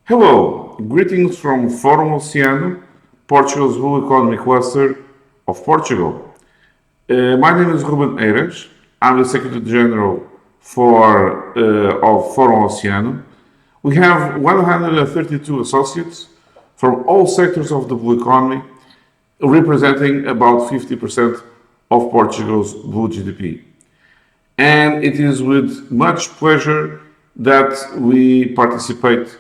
Hello, greetings from Fórum Oceano, Portugal's blue economy cluster of Portugal. My name is Ruben Eiras. I'm the Secretary-General of Fórum Oceano. We have 132 associates from all sectors of the blue economy, representing about 50% of Portugal's blue GDP. And it is with much pleasure that we participate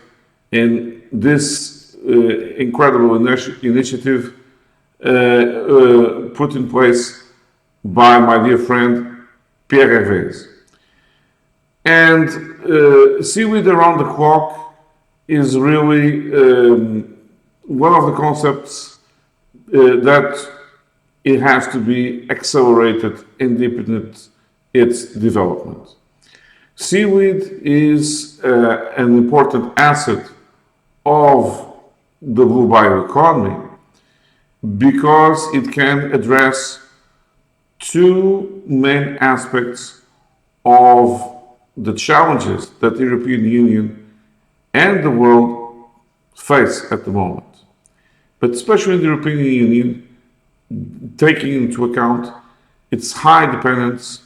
in this incredible initiative put in place by my dear friend Pierre Eiras. And seaweed around the clock is really one of the concepts that it has to be accelerated and deepened its development. Seaweed is an important asset of the blue bioeconomy because it can address two main aspects of the challenges that the European Union and the world face at the moment. But especially in the European Union, taking into account its high dependence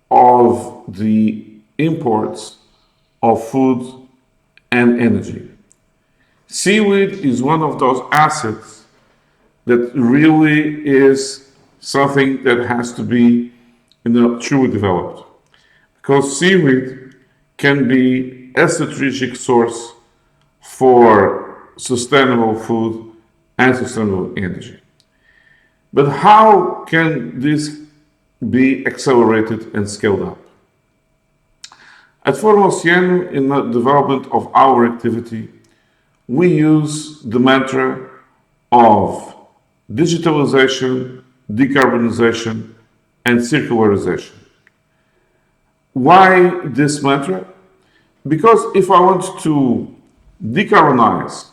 of the imports of food and energy. Seaweed is one of those assets that really is something that has to be truly developed. Because seaweed can be a strategic source for sustainable food and sustainable energy. But how can this be accelerated and scaled up? At Fórum Oceano, in the development of our activity, we use the mantra of digitalization, decarbonization, and circularization. Why this mantra? Because if I want to decarbonize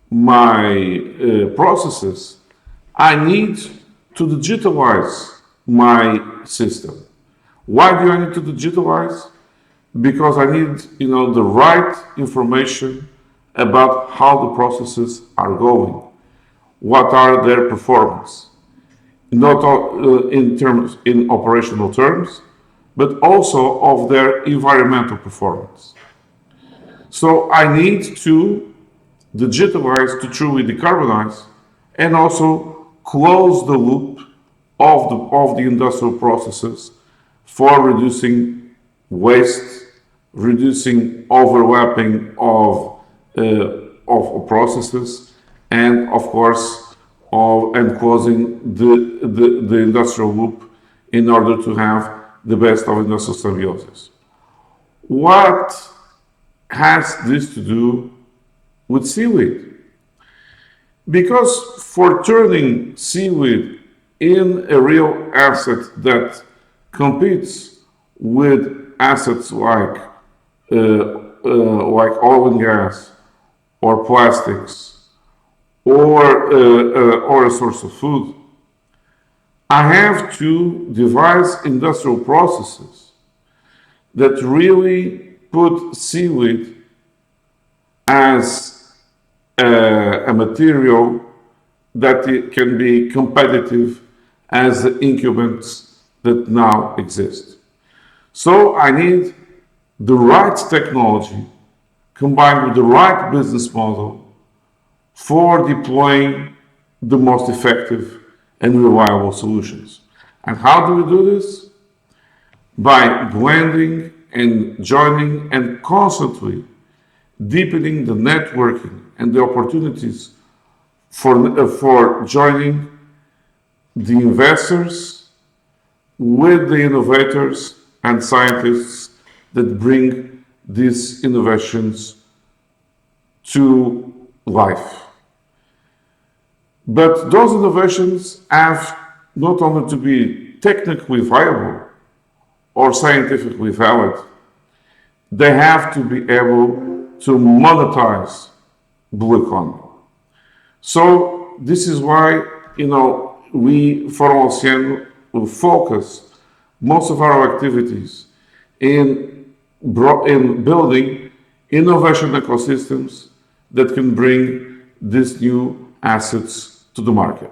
my processes, I need to digitalize my system. Why do I need to digitalize? Because I need, the right information about how the processes are going, what are their performance, not in operational terms, but also of their environmental performance. So I need to digitalize to truly decarbonize and also close the loop of the industrial processes for reducing waste, reducing overlapping of processes, and of course, closing the industrial loop in order to have the best of industrial symbiosis. What has this to do with seaweed? Because for turning seaweed in a real asset that competes with assets like oil and gas, or plastics, or a source of food, I have to devise industrial processes that really put seaweed as a material that it can be competitive as the incumbents that now exist. So I need the right technology combined with the right business model for deploying the most effective and reliable solutions. And how do we do this? By blending and joining and constantly deepening the networking and the opportunities for joining the investors with the innovators and scientists that bring these innovations to life. But those innovations have not only to be technically viable or scientifically valid, they have to be able to monetize blue economy. So this is why, we, Fórum Oceano, will focus most of our activities in building innovation ecosystems that can bring these new assets to the market.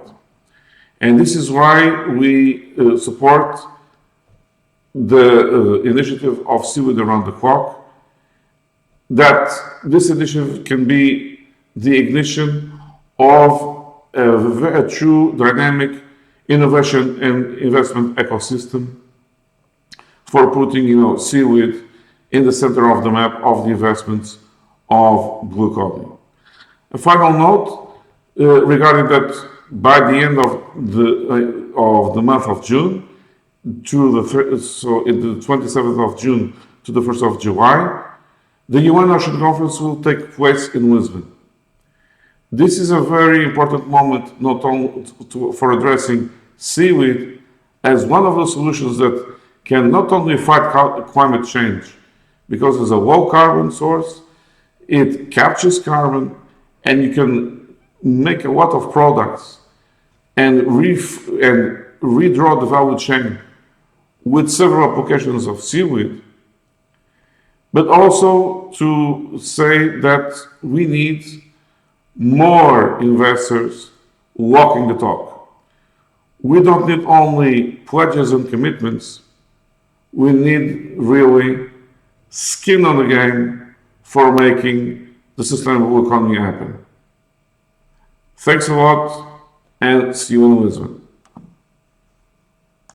And this is why we support the initiative of Seaweed Around the Clock, that this initiative can be the ignition of a true dynamic innovation and investment ecosystem for putting, seaweed in the center of the map of the investments of blue economy. A final note regarding that, by the end of the month of June, so in the 27th of June to the 1st of July, the UN Ocean Conference will take place in Lisbon. This is a very important moment, not only for addressing seaweed as one of the solutions that can not only fight climate change, because it's a low carbon source, it captures carbon, and you can make a lot of products and redraw the value chain with several applications of seaweed, but also to say that we need more investors walking the talk. We don't need only pledges and commitments, we need really skin on the game for making the sustainable economy happen. Thanks a lot, and see you in Lisbon.